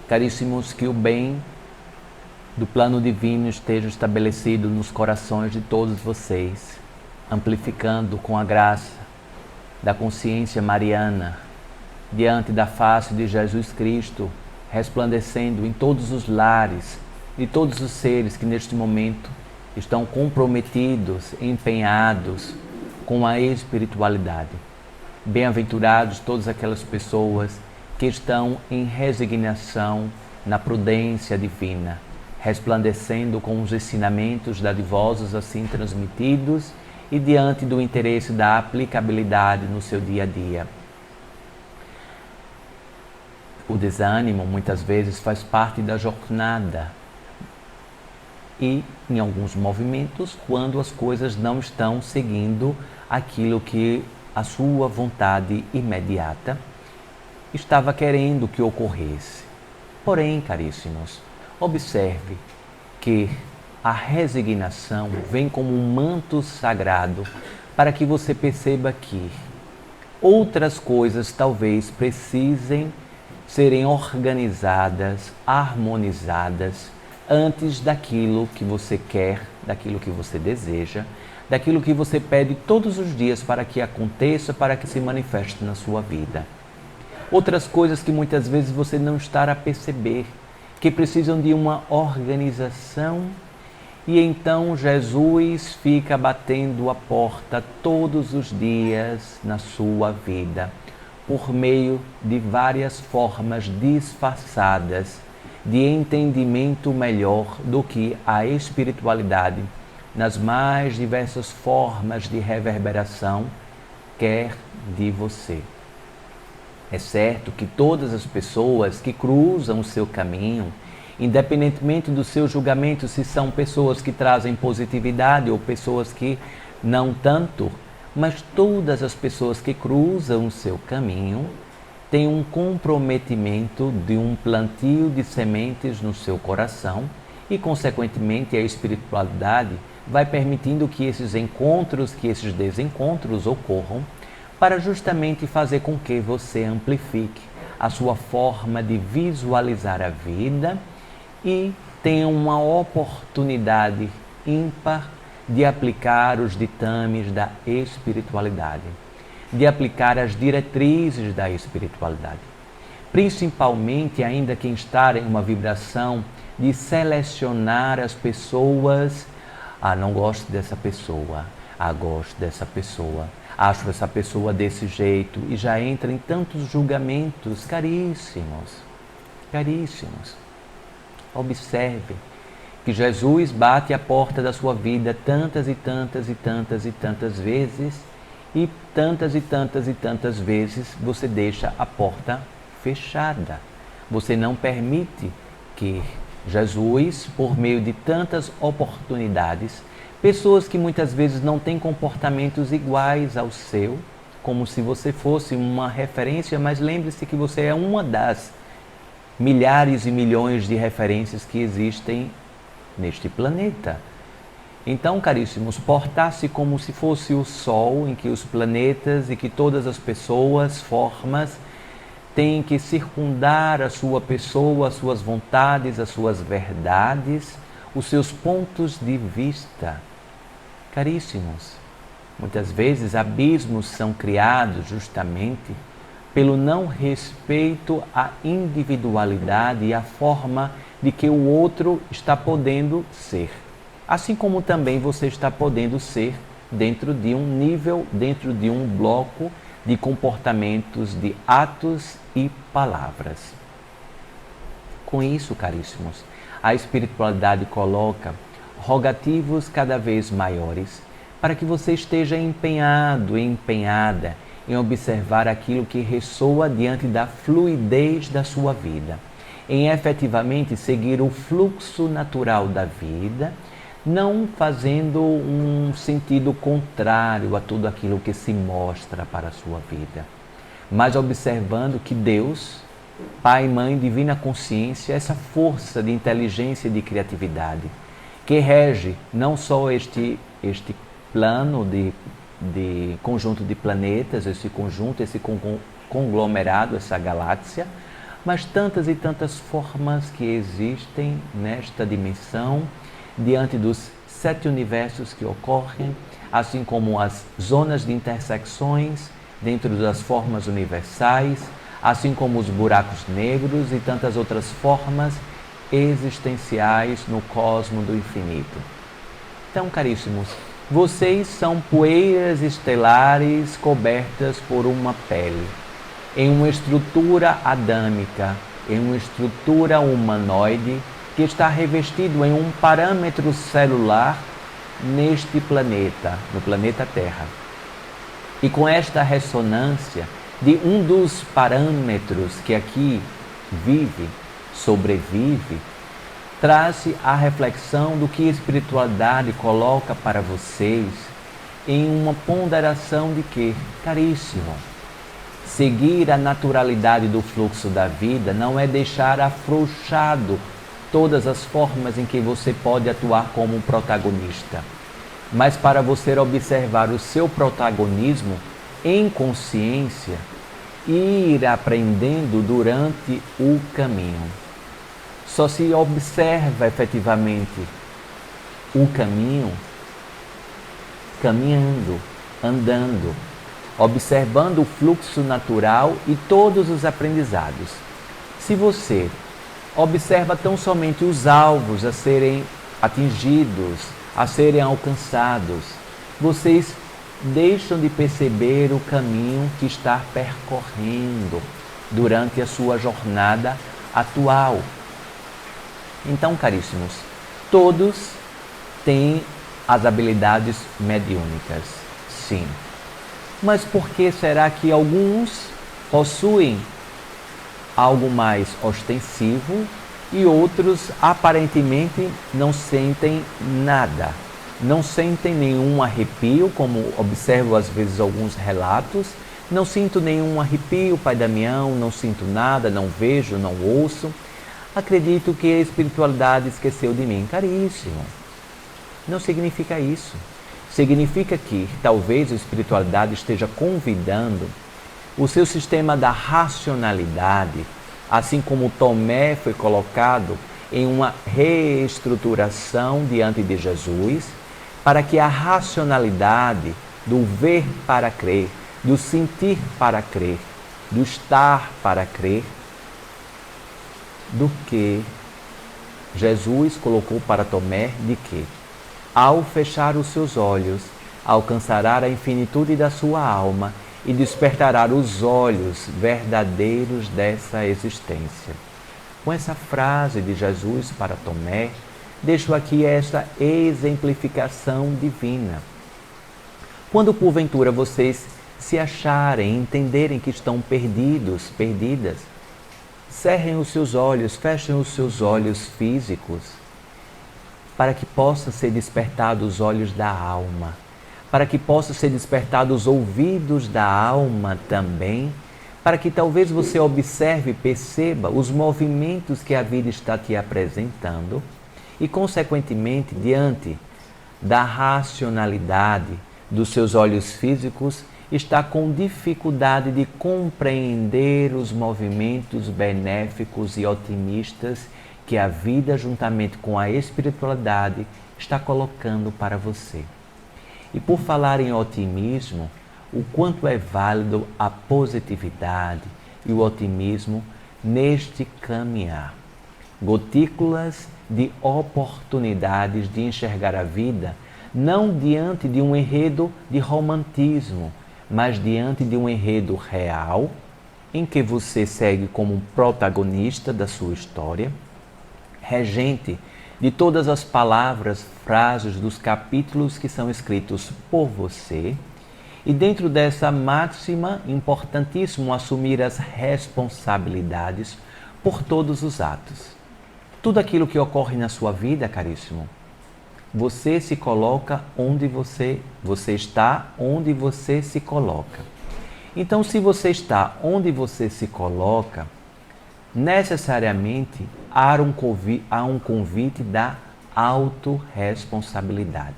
Caríssimos, que o bem do plano divino esteja estabelecido nos corações de todos vocês, amplificando com a graça da consciência mariana, diante da face de Jesus Cristo, resplandecendo em todos os lares de todos os seres que neste momento estão comprometidos, empenhados com a espiritualidade. Bem-aventurados todas aquelas pessoas que estão em resignação na prudência divina, resplandecendo com os ensinamentos dadivosos assim transmitidos e diante do interesse da aplicabilidade no seu dia a dia. O desânimo muitas vezes faz parte da jornada e em alguns movimentos quando as coisas não estão seguindo aquilo que a sua vontade imediata estava querendo que ocorresse. Porém, caríssimos, observe que a resignação vem como um manto sagrado para que você perceba que outras coisas talvez precisem serem organizadas, harmonizadas antes daquilo que você quer, daquilo que você deseja, daquilo que você pede todos os dias para que aconteça, para que se manifeste na sua vida. Outras coisas que muitas vezes você não está a perceber, que precisam de uma organização, e então Jesus fica batendo a porta todos os dias na sua vida, por meio de várias formas disfarçadas de entendimento melhor do que a espiritualidade, nas mais diversas formas de reverberação, quer de você. É certo que todas as pessoas que cruzam o seu caminho, independentemente do seu julgamento, se são pessoas que trazem positividade ou pessoas que não tanto, mas todas as pessoas que cruzam o seu caminho têm um comprometimento de um plantio de sementes no seu coração e, consequentemente, a espiritualidade vai permitindo que esses encontros, que esses desencontros ocorram, para justamente fazer com que você amplifique a sua forma de visualizar a vida e tenha uma oportunidade ímpar de aplicar os ditames da espiritualidade, de aplicar as diretrizes da espiritualidade. Principalmente ainda quem está em uma vibração de selecionar as pessoas. Não gosto dessa pessoa. Gosto dessa pessoa. Acho essa pessoa desse jeito, e já entra em tantos julgamentos. Caríssimos, caríssimos, observe que Jesus bate a porta da sua vida tantas e tantas e tantas e tantas vezes, e tantas vezes você deixa a porta fechada. Você não permite que Jesus, por meio de tantas oportunidades, pessoas que muitas vezes não têm comportamentos iguais ao seu, como se você fosse uma referência, mas lembre-se que você é uma das milhares e milhões de referências que existem neste planeta. Então, caríssimos, portar-se como se fosse o Sol, em que os planetas e que todas as pessoas, formas, têm que circundar a sua pessoa, as suas vontades, as suas verdades, os seus pontos de vista. Caríssimos, muitas vezes abismos são criados justamente pelo não respeito à individualidade e à forma de que o outro está podendo ser. Assim como também você está podendo ser dentro de um nível, dentro de um bloco de comportamentos, de atos e palavras. Com isso, caríssimos, a espiritualidade coloca rogativos cada vez maiores para que você esteja empenhado, empenhada em observar aquilo que ressoa diante da fluidez da sua vida, em efetivamente seguir o fluxo natural da vida, não fazendo um sentido contrário a tudo aquilo que se mostra para a sua vida, mas observando que Deus, Pai, Mãe, Divina Consciência, essa força de inteligência e de criatividade, que rege não só este plano de conjunto de planetas, esse conjunto, esse conglomerado, essa galáxia, mas tantas e tantas formas que existem nesta dimensão, diante dos 7 universos que ocorrem, assim como as zonas de intersecções dentro das formas universais, assim como os buracos negros e tantas outras formas existenciais no cosmo do infinito. Então, caríssimos, vocês são poeiras estelares cobertas por uma pele, em uma estrutura adâmica, em uma estrutura humanoide que está revestido em um parâmetro celular neste planeta, no planeta Terra. E com esta ressonância de um dos parâmetros que aqui vive, sobrevive, traz a reflexão do que a espiritualidade coloca para vocês em uma ponderação de que, caríssimo, seguir a naturalidade do fluxo da vida não é deixar afrouxado todas as formas em que você pode atuar como um protagonista, mas para você observar o seu protagonismo em consciência e ir aprendendo durante o caminho. Só se observa efetivamente o caminho caminhando, andando, observando o fluxo natural e todos os aprendizados. Se você observa tão somente os alvos a serem atingidos, a serem alcançados, vocês deixam de perceber o caminho que está percorrendo durante a sua jornada atual. Então, caríssimos, todos têm as habilidades mediúnicas, sim. Mas por que será que alguns possuem algo mais ostensivo e outros aparentemente não sentem nada? Não sentem nenhum arrepio, como observo às vezes alguns relatos. Não sinto nenhum arrepio, Pai Damião, não sinto nada, não vejo, não ouço. Acredito que a espiritualidade esqueceu de mim. Caríssimo, não significa isso. Significa que talvez a espiritualidade esteja convidando o seu sistema da racionalidade, assim como Tomé foi colocado em uma reestruturação diante de Jesus, para que a racionalidade do ver para crer, do sentir para crer, do estar para crer, do que Jesus colocou para Tomé de que, ao fechar os seus olhos, alcançará a infinitude da sua alma e despertará os olhos verdadeiros dessa existência. Com essa frase de Jesus para Tomé, deixo aqui esta exemplificação divina. Quando porventura vocês se acharem, entenderem que estão perdidos, perdidas, cerrem os seus olhos, fechem os seus olhos físicos, para que possa ser despertado os olhos da alma, para que possa ser despertado os ouvidos da alma também, para que talvez você observe e perceba os movimentos que a vida está te apresentando e, consequentemente, diante da racionalidade dos seus olhos físicos, está com dificuldade de compreender os movimentos benéficos e otimistas que a vida, juntamente com a espiritualidade, está colocando para você. E por falar em otimismo, o quanto é válido a positividade e o otimismo neste caminhar. Gotículas de oportunidades de enxergar a vida, não diante de um enredo de romantismo, mas diante de um enredo real, em que você segue como um protagonista da sua história, regente de todas as palavras, frases dos capítulos que são escritos por você, e dentro dessa máxima, importantíssimo assumir as responsabilidades por todos os atos. Tudo aquilo que ocorre na sua vida, caríssimo, você se coloca onde você está onde você se coloca. Então, se você está onde você se coloca, necessariamente há um convite da autorresponsabilidade.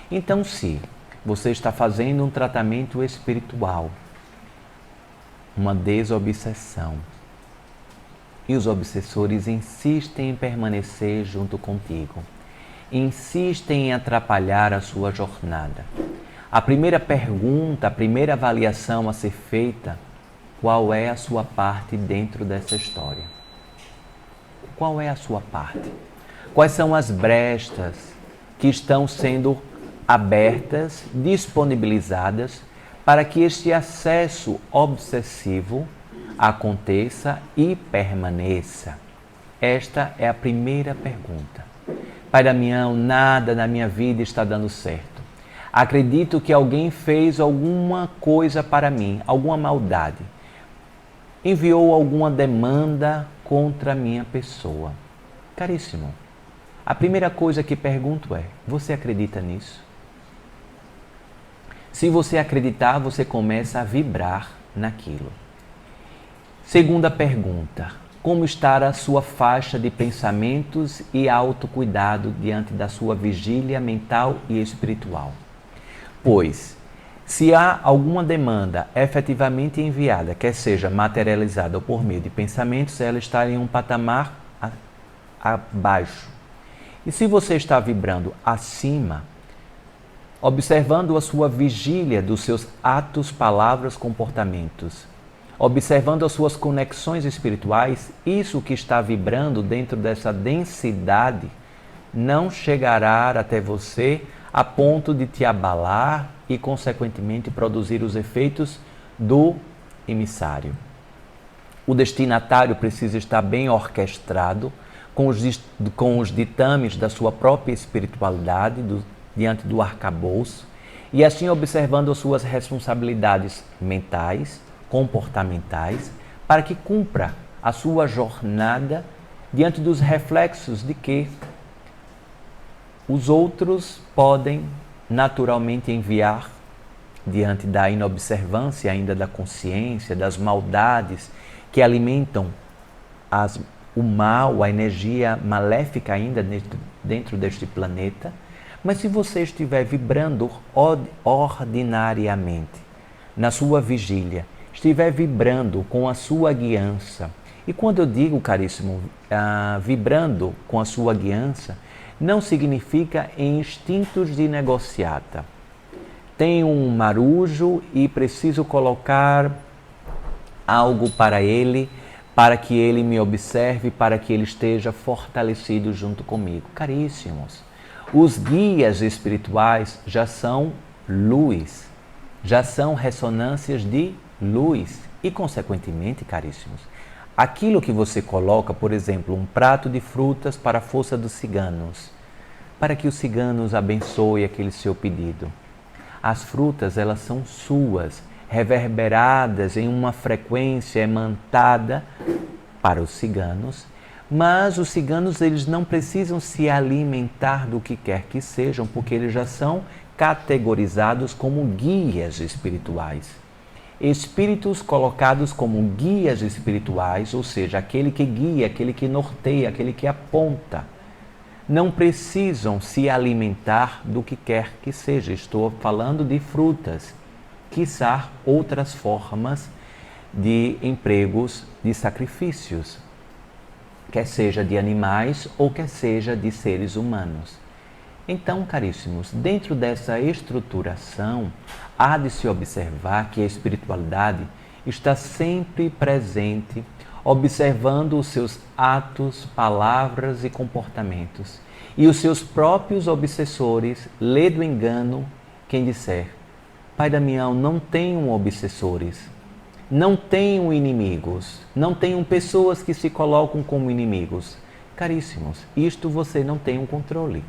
Então, se você está fazendo um tratamento espiritual, uma desobsessão, E os obsessores insistem em permanecer junto contigo. Insistem em atrapalhar a sua jornada. A primeira pergunta, a primeira avaliação a ser feita: qual é a sua parte dentro dessa história? Qual é a sua parte? Quais são as brechas que estão sendo abertas, disponibilizadas para que este acesso obsessivo aconteça e permaneça? Esta é a primeira pergunta. Pai Damião, nada na minha vida está dando certo. Acredito que alguém fez alguma coisa para mim, alguma maldade. Enviou alguma demanda contra a minha pessoa. Caríssimo, a primeira coisa que pergunto é: você acredita nisso? Se você acreditar, você começa a vibrar naquilo. Segunda pergunta: como está a sua faixa de pensamentos e autocuidado diante da sua vigília mental e espiritual? Pois, se há alguma demanda efetivamente enviada, quer seja materializada ou por meio de pensamentos, ela está em um patamar abaixo. E se você está vibrando acima, observando a sua vigília dos seus atos, palavras, comportamentos, observando as suas conexões espirituais, isso que está vibrando dentro dessa densidade não chegará até você a ponto de te abalar e, consequentemente, produzir os efeitos do emissário. O destinatário precisa estar bem orquestrado com os ditames da sua própria espiritualidade diante do arcabouço e, assim, observando as suas responsabilidades mentais, comportamentais, para que cumpra a sua jornada diante dos reflexos de que os outros podem naturalmente enviar, diante da inobservância ainda da consciência, das maldades que alimentam o mal, a energia maléfica ainda dentro deste planeta. Mas se você estiver vibrando ordinariamente na sua vigília, estiver vibrando com a sua guiança, e quando eu digo, caríssimo, vibrando com a sua guiança, não significa em instintos de negociata. Tenho um marujo e preciso colocar algo para ele, para que ele me observe, para que ele esteja fortalecido junto comigo. Caríssimos, os guias espirituais já são luz, já são ressonâncias de luz e, consequentemente, caríssimos, aquilo que você coloca, por exemplo, um prato de frutas para a força dos ciganos, para que os ciganos abençoem aquele seu pedido. As frutas, elas são suas, reverberadas em uma frequência emantada para os ciganos, mas os ciganos, eles não precisam se alimentar do que quer que sejam, porque eles já são categorizados como guias espirituais. Espíritos colocados como guias espirituais, ou seja, aquele que guia, aquele que norteia, aquele que aponta, não precisam se alimentar do que quer que seja. Estou falando de frutas, quiçá outras formas de empregos de sacrifícios, quer seja de animais ou quer seja de seres humanos. Então, caríssimos, dentro dessa estruturação, há de se observar que a espiritualidade está sempre presente, observando os seus atos, palavras e comportamentos. E os seus próprios obsessores lê do engano quem disser: Pai Damião, não tenham obsessores, não tenham inimigos, não tenham pessoas que se colocam como inimigos. Caríssimos, isto você não tem um controle.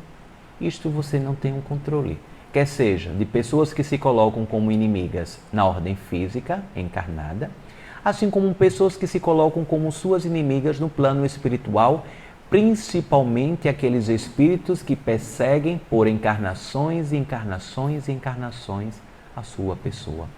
Isto você não tem um controle. Quer seja de pessoas que se colocam como inimigas na ordem física, encarnada, assim como pessoas que se colocam como suas inimigas no plano espiritual, principalmente aqueles espíritos que perseguem por encarnações e encarnações e encarnações a sua pessoa.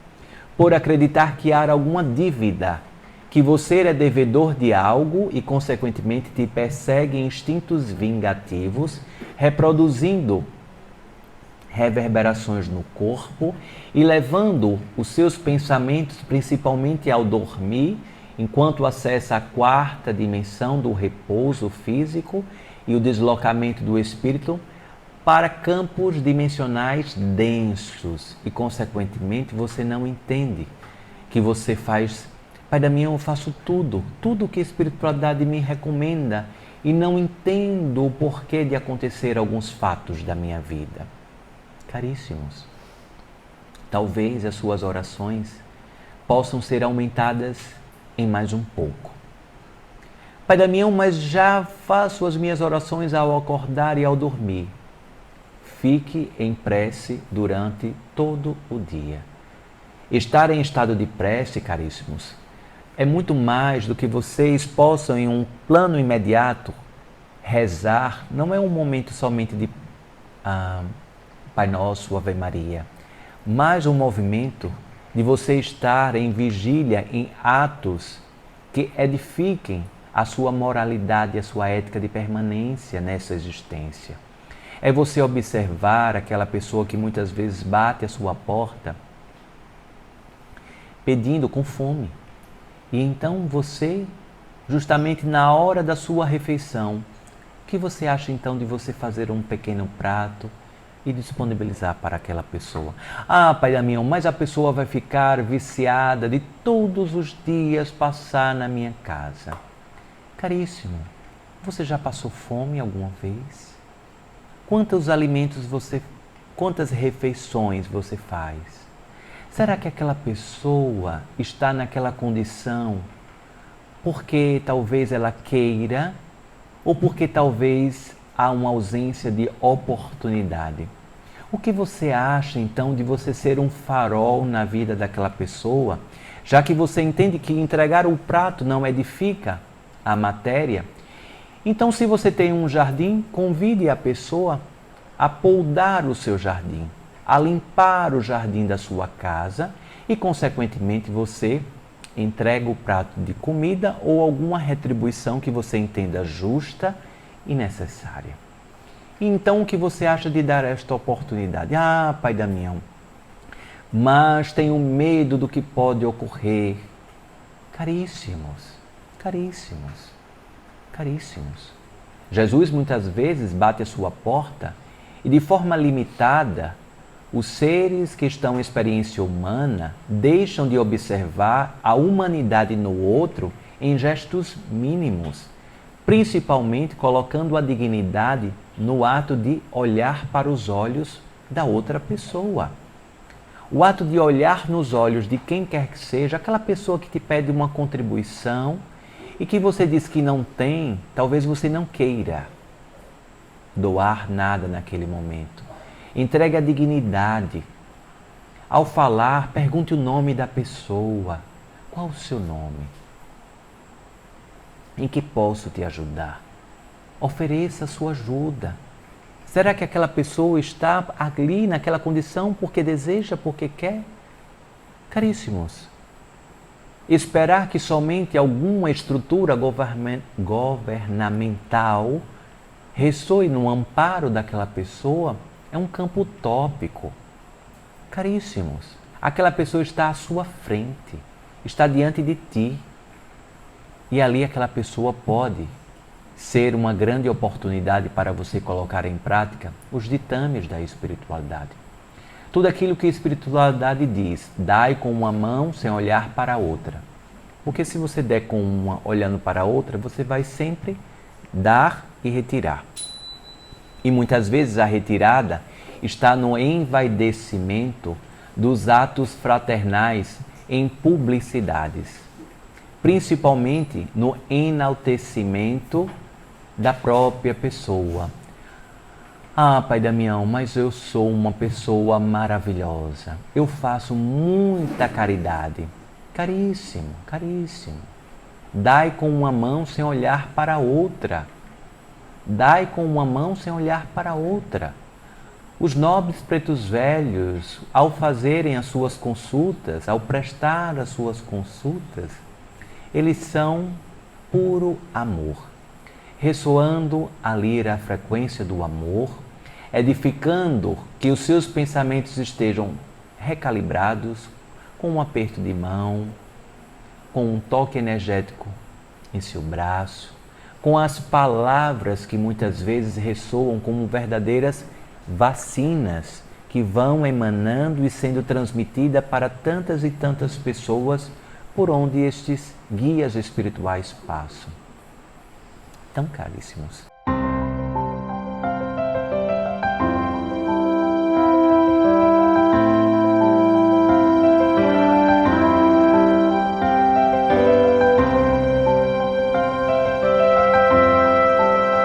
Por acreditar que há alguma dívida, que você é devedor de algo e, consequentemente, te persegue instintos vingativos, reproduzindo reverberações no corpo e levando os seus pensamentos, principalmente ao dormir enquanto acessa a quarta dimensão do repouso físico e o deslocamento do espírito para campos dimensionais densos e, consequentemente, você não entende que você faz. Pai Damião, eu faço tudo que a espiritualidade me recomenda e não entendo o porquê de acontecer alguns fatos da minha vida. Caríssimos, talvez as suas orações possam ser aumentadas em mais um pouco. Pai Damião, mas já faço as minhas orações ao acordar e ao dormir. Fique em prece durante todo o dia. Estar em estado de prece, caríssimos, é muito mais do que vocês possam, em um plano imediato, rezar. Não é um momento somente de Pai Nosso, Ave Maria, mas um movimento de você estar em vigília, em atos que edifiquem a sua moralidade, a sua ética de permanência nessa existência. É você observar aquela pessoa que muitas vezes bate a sua porta pedindo com fome. E então você, justamente na hora da sua refeição, o que você acha então de você fazer um pequeno prato e disponibilizar para aquela pessoa? Ah, Pai Damião, mas a pessoa vai ficar viciada de todos os dias passar na minha casa. Caríssimo, você já passou fome alguma vez? Quantas refeições você faz? Será que aquela pessoa está naquela condição porque talvez ela queira ou porque talvez há uma ausência de oportunidade? O que você acha então de você ser um farol na vida daquela pessoa, já que você entende que entregar o prato não edifica a matéria? Então, se você tem um jardim, convide a pessoa a poldar o seu jardim, a limpar o jardim da sua casa e, consequentemente, você entrega o prato de comida ou alguma retribuição que você entenda justa e necessária. Então, o que você acha de dar esta oportunidade? Ah, Pai Damião, mas tenho medo do que pode ocorrer. Caríssimos, caríssimos, caríssimos. Jesus muitas vezes bate a sua porta e, de forma limitada, os seres que estão em experiência humana deixam de observar a humanidade no outro em gestos mínimos, principalmente colocando a dignidade no ato de olhar para os olhos da outra pessoa. O ato de olhar nos olhos de quem quer que seja, aquela pessoa que te pede uma contribuição e que você diz que não tem, talvez você não queira doar nada naquele momento. Entregue a dignidade. Ao falar, pergunte o nome da pessoa. Qual o seu nome? Em que posso te ajudar? Ofereça a sua ajuda. Será que aquela pessoa está ali naquela condição porque deseja, porque quer? Caríssimos, esperar que somente alguma estrutura governamental ressoe no amparo daquela pessoa é um campo utópico. Caríssimos, aquela pessoa está à sua frente, está diante de ti. E ali aquela pessoa pode ser uma grande oportunidade para você colocar em prática os ditames da espiritualidade. Tudo aquilo que a espiritualidade diz, dai com uma mão sem olhar para a outra. Porque se você der com uma olhando para a outra, você vai sempre dar e retirar. E muitas vezes a retirada está no envaidecimento dos atos fraternais em publicidades, principalmente no enaltecimento da própria pessoa. Ah, Pai Damião, mas eu sou uma pessoa maravilhosa. Eu faço muita caridade. Caríssimo, caríssimo. Dai com uma mão sem olhar para a outra. Dai com uma mão sem olhar para a outra. Os nobres pretos velhos, ao fazerem as suas consultas, ao prestar as suas consultas, eles são puro amor, ressoando ali a frequência do amor, edificando que os seus pensamentos estejam recalibrados com um aperto de mão, com um toque energético em seu braço, com as palavras que muitas vezes ressoam como verdadeiras vacinas que vão emanando e sendo transmitida para tantas e tantas pessoas por onde estes guias espirituais passam. Então, caríssimos,